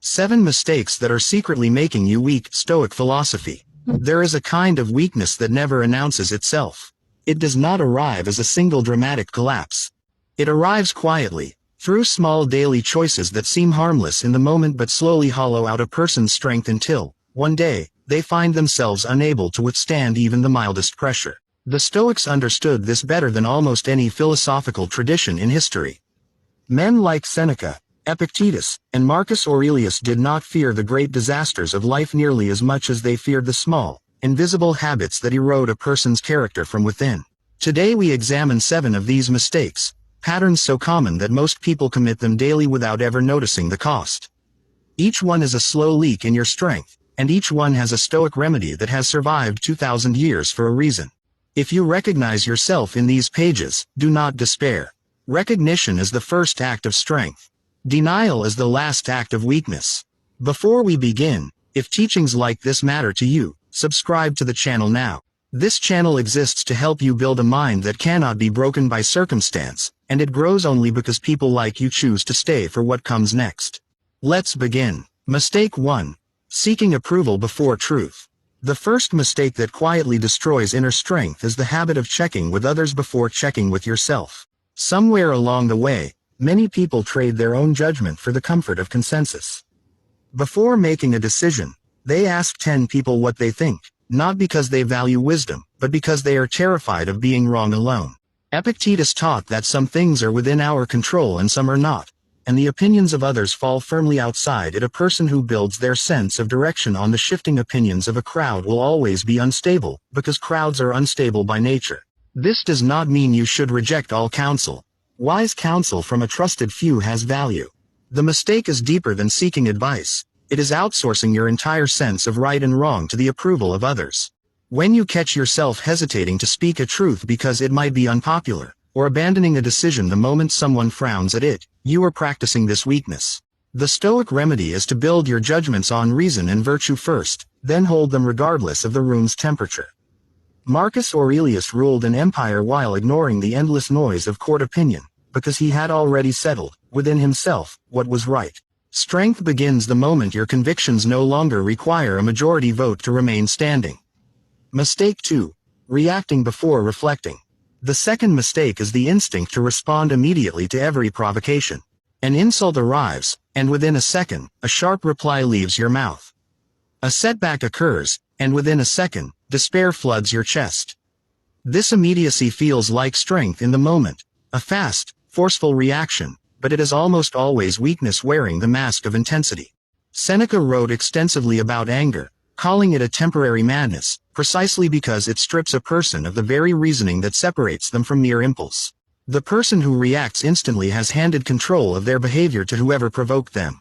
7 mistakes that are secretly making you weak. Stoic philosophy. There is a kind of weakness that never announces itself. It does not arrive as a single dramatic collapse. It arrives quietly, through small daily choices that seem harmless in the moment but slowly hollow out a person's strength until, one day, they find themselves unable to withstand even the mildest pressure. The Stoics understood this better than almost any philosophical tradition in history. Men like Seneca, Epictetus, and Marcus Aurelius did not fear the great disasters of life nearly as much as they feared the small, invisible habits that erode a person's character from within. Today we examine 7 of these mistakes, patterns so common that most people commit them daily without ever noticing the cost. Each one is a slow leak in your strength, and each one has a Stoic remedy that has survived 2,000 years for a reason. If you recognize yourself in these pages, do not despair. Recognition is the first act of strength. Denial is the last act of weakness. Before we begin, if teachings like this matter to you, subscribe to the channel now. This channel exists to help you build a mind that cannot be broken by circumstance, and it grows only because people like you choose to stay for what comes next. Let's begin. Mistake 1. Seeking approval before truth. The first mistake that quietly destroys inner strength is the habit of checking with others before checking with yourself. Somewhere along the way, many people trade their own judgment for the comfort of consensus. Before making a decision, they ask 10 people what they think, not because they value wisdom, but because they are terrified of being wrong alone. Epictetus taught that some things are within our control and some are not, and the opinions of others fall firmly outside it. A person who builds their sense of direction on the shifting opinions of a crowd will always be unstable, because crowds are unstable by nature. This does not mean you should reject all counsel. Wise counsel from a trusted few has value. The mistake is deeper than seeking advice. It is outsourcing your entire sense of right and wrong to the approval of others. When you catch yourself hesitating to speak a truth because it might be unpopular, or abandoning a decision the moment someone frowns at it, you are practicing this weakness. The Stoic remedy is to build your judgments on reason and virtue first, then hold them regardless of the room's temperature. Marcus Aurelius ruled an empire while ignoring the endless noise of court opinion, because he had already settled, within himself, what was right. Strength begins the moment your convictions no longer require a majority vote to remain standing. Mistake 2. Reacting before reflecting. The second mistake is the instinct to respond immediately to every provocation. An insult arrives, and within a second, a sharp reply leaves your mouth. A setback occurs, and within a second, despair floods your chest. This immediacy feels like strength in the moment, a fast, forceful reaction, but it is almost always weakness wearing the mask of intensity. Seneca wrote extensively about anger, calling it a temporary madness, precisely because it strips a person of the very reasoning that separates them from mere impulse. The person who reacts instantly has handed control of their behavior to whoever provoked them.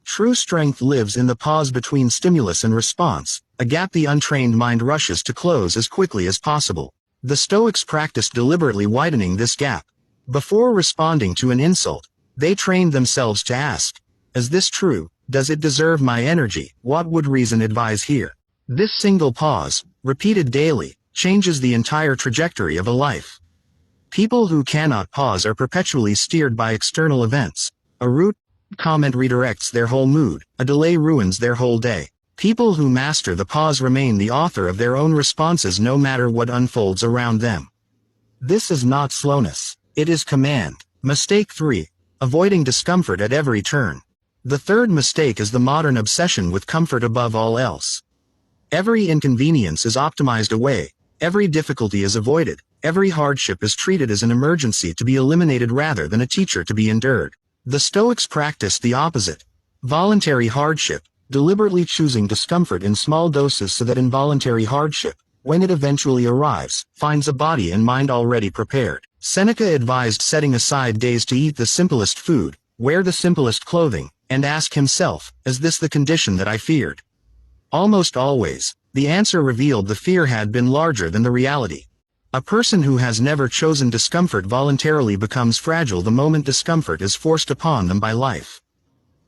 True strength lives in the pause between stimulus and response, a gap the untrained mind rushes to close as quickly as possible. The Stoics practiced deliberately widening this gap. Before responding to an insult, they trained themselves to ask, "Is this true? Does it deserve my energy? What would reason advise here?" This single pause, repeated daily, changes the entire trajectory of a life. People who cannot pause are perpetually steered by external events. A rude comment redirects their whole mood, a delay ruins their whole day. People who master the pause remain the author of their own responses no matter what unfolds around them. This is not slowness, it is command. Mistake 3. Avoiding discomfort at every turn. The third mistake is the modern obsession with comfort above all else. Every inconvenience is optimized away, every difficulty is avoided, every hardship is treated as an emergency to be eliminated rather than a teacher to be endured. The Stoics practiced the opposite. Voluntary hardship, deliberately choosing discomfort in small doses so that involuntary hardship, when it eventually arrives, finds a body and mind already prepared. Seneca advised setting aside days to eat the simplest food, wear the simplest clothing, and ask himself, "Is this the condition that I feared?" Almost always, the answer revealed the fear had been larger than the reality. A person who has never chosen discomfort voluntarily becomes fragile the moment discomfort is forced upon them by life.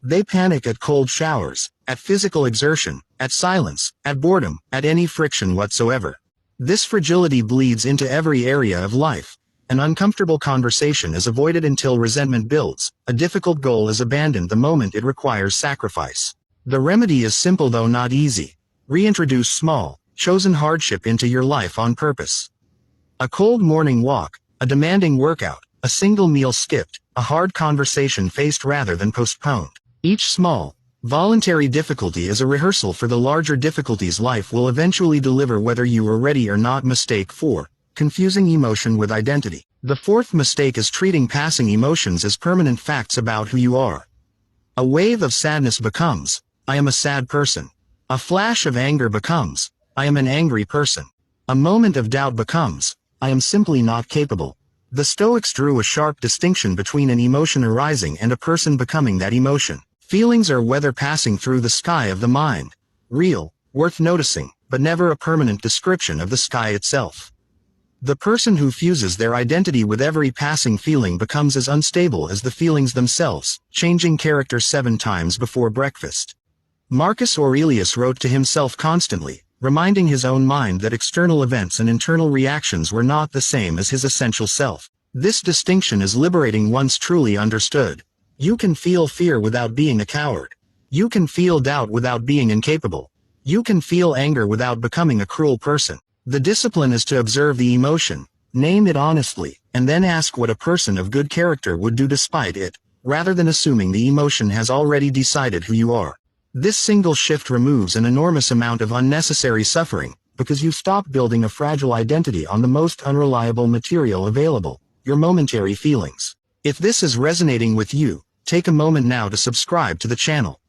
They panic at cold showers, at physical exertion, at silence, at boredom, at any friction whatsoever. This fragility bleeds into every area of life. An uncomfortable conversation is avoided until resentment builds. A difficult goal is abandoned the moment it requires sacrifice. The remedy is simple though not easy. Reintroduce small, chosen hardship into your life on purpose. A cold morning walk, a demanding workout, a single meal skipped, a hard conversation faced rather than postponed. Each small, voluntary difficulty is a rehearsal for the larger difficulties life will eventually deliver whether you are ready or not. Mistake 4. Confusing emotion with identity. The fourth mistake is treating passing emotions as permanent facts about who you are. A wave of sadness becomes, I am a sad person. A flash of anger becomes, I am an angry person. A moment of doubt becomes, I am simply not capable. The Stoics drew a sharp distinction between an emotion arising and a person becoming that emotion. Feelings are weather passing through the sky of the mind. Real, worth noticing, but never a permanent description of the sky itself. The person who fuses their identity with every passing feeling becomes as unstable as the feelings themselves, changing character 7 times before breakfast. Marcus Aurelius wrote to himself constantly, reminding his own mind that external events and internal reactions were not the same as his essential self. This distinction is liberating once truly understood. You can feel fear without being a coward. You can feel doubt without being incapable. You can feel anger without becoming a cruel person. The discipline is to observe the emotion, name it honestly, and then ask what a person of good character would do despite it, rather than assuming the emotion has already decided who you are. This single shift removes an enormous amount of unnecessary suffering, because you stop building a fragile identity on the most unreliable material available, your momentary feelings. If this is resonating with you, take a moment now to subscribe to the channel.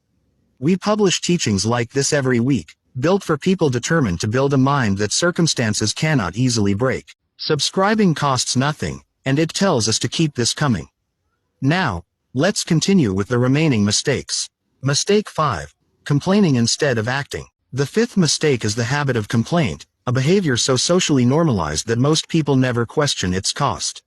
We publish teachings like this every week, built for people determined to build a mind that circumstances cannot easily break. Subscribing costs nothing, and it tells us to keep this coming. Now, let's continue with the remaining mistakes. Mistake 5. Complaining instead of acting. The fifth mistake is the habit of complaint, a behavior so socially normalized that most people never question its cost.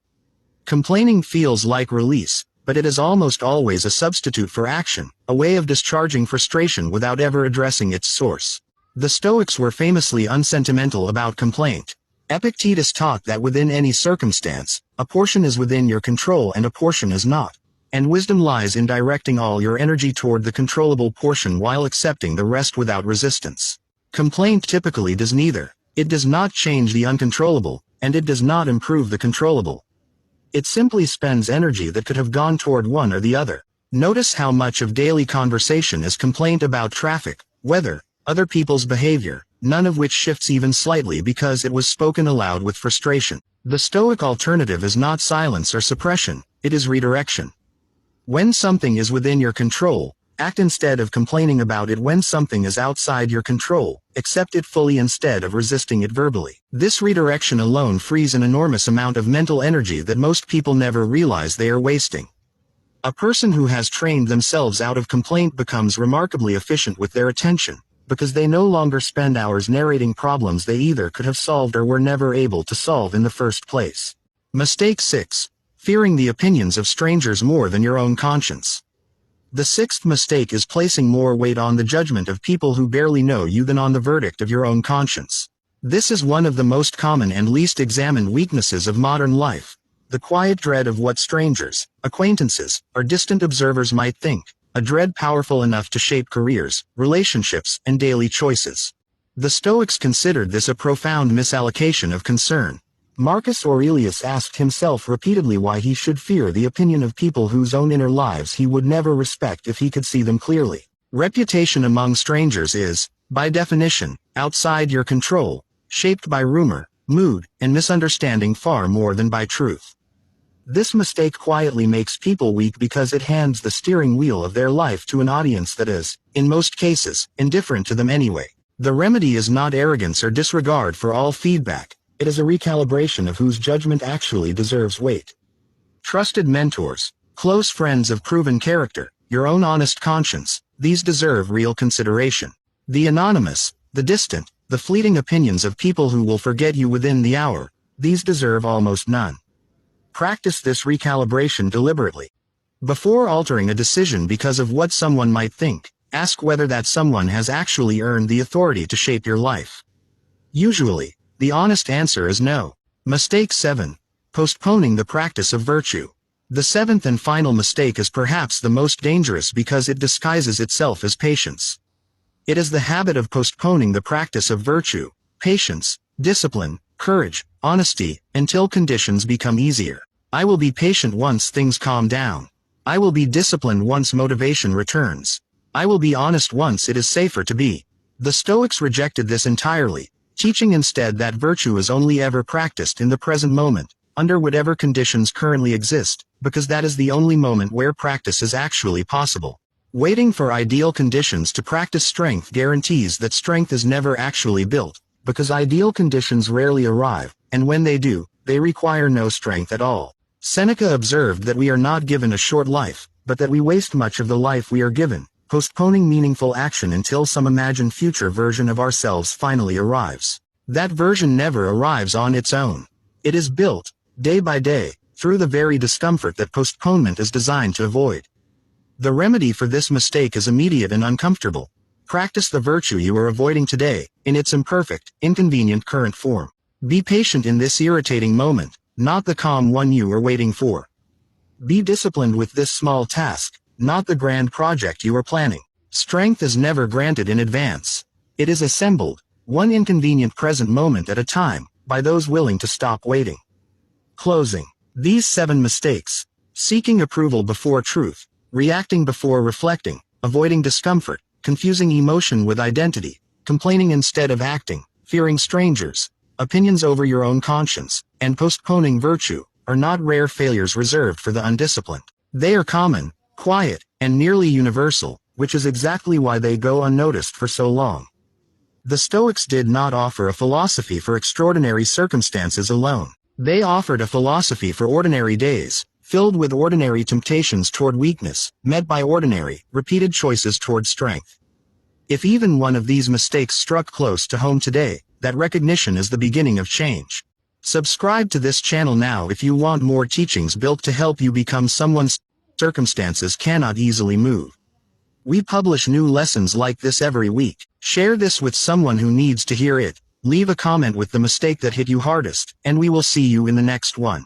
Complaining feels like release, but it is almost always a substitute for action, a way of discharging frustration without ever addressing its source. The Stoics were famously unsentimental about complaint. Epictetus taught that within any circumstance, a portion is within your control and a portion is not. And wisdom lies in directing all your energy toward the controllable portion while accepting the rest without resistance. Complaint typically does neither. It does not change the uncontrollable, and it does not improve the controllable. It simply spends energy that could have gone toward one or the other. Notice how much of daily conversation is complaint about traffic, weather, other people's behavior, none of which shifts even slightly because it was spoken aloud with frustration. The Stoic alternative is not silence or suppression, it is redirection. When something is within your control, act instead of complaining about it. When something is outside your control, accept it fully instead of resisting it verbally. This redirection alone frees an enormous amount of mental energy that most people never realize they are wasting. A person who has trained themselves out of complaint becomes remarkably efficient with their attention, because they no longer spend hours narrating problems they either could have solved or were never able to solve in the first place. Mistake 6. Fearing the opinions of strangers more than your own conscience. The sixth mistake is placing more weight on the judgment of people who barely know you than on the verdict of your own conscience. This is one of the most common and least examined weaknesses of modern life. The quiet dread of what strangers, acquaintances, or distant observers might think, a dread powerful enough to shape careers, relationships, and daily choices. The Stoics considered this a profound misallocation of concern. Marcus Aurelius asked himself repeatedly why he should fear the opinion of people whose own inner lives he would never respect if he could see them clearly. Reputation among strangers is, by definition, outside your control, shaped by rumor, mood, and misunderstanding far more than by truth. This mistake quietly makes people weak because it hands the steering wheel of their life to an audience that is, in most cases, indifferent to them anyway. The remedy is not arrogance or disregard for all feedback. It is a recalibration of whose judgment actually deserves weight. Trusted mentors, close friends of proven character, your own honest conscience, these deserve real consideration. The anonymous, the distant, the fleeting opinions of people who will forget you within the hour, these deserve almost none. Practice this recalibration deliberately. Before altering a decision because of what someone might think, ask whether that someone has actually earned the authority to shape your life. Usually, the honest answer is no. Mistake 7. postponing the practice of virtue. The seventh and final mistake is perhaps the most dangerous because it disguises itself as patience. It is the habit of postponing the practice of virtue, patience, discipline, courage, honesty, until conditions become easier. I will be patient once things calm down. I will be disciplined once motivation returns. I will be honest once it is safer to be. The Stoics rejected this entirely, teaching instead that virtue is only ever practiced in the present moment, under whatever conditions currently exist, because that is the only moment where practice is actually possible. Waiting for ideal conditions to practice strength guarantees that strength is never actually built, because ideal conditions rarely arrive, and when they do, they require no strength at all. Seneca observed that we are not given a short life, but that we waste much of the life we are given, postponing meaningful action until some imagined future version of ourselves finally arrives. That version never arrives on its own. It is built, day by day, through the very discomfort that postponement is designed to avoid. The remedy for this mistake is immediate and uncomfortable. Practice the virtue you are avoiding today, in its imperfect, inconvenient current form. Be patient in this irritating moment, not the calm one you are waiting for. Be disciplined with this small task, not the grand project you are planning. Strength is never granted in advance. It is assembled, one inconvenient present moment at a time, by those willing to stop waiting. Closing. These 7 mistakes: seeking approval before truth, reacting before reflecting, avoiding discomfort, confusing emotion with identity, complaining instead of acting, fearing strangers, opinions over your own conscience, and postponing virtue, are not rare failures reserved for the undisciplined. They are common, quiet, and nearly universal, which is exactly why they go unnoticed for so long. The Stoics did not offer a philosophy for extraordinary circumstances alone. They offered a philosophy for ordinary days, filled with ordinary temptations toward weakness, met by ordinary, repeated choices toward strength. If even one of these mistakes struck close to home today, that recognition is the beginning of change. Subscribe to this channel now if you want more teachings built to help you become someone circumstances cannot easily move. We publish new lessons like this every week. Share this with someone who needs to hear it. Leave a comment with the mistake that hit you hardest, and we will see you in the next one.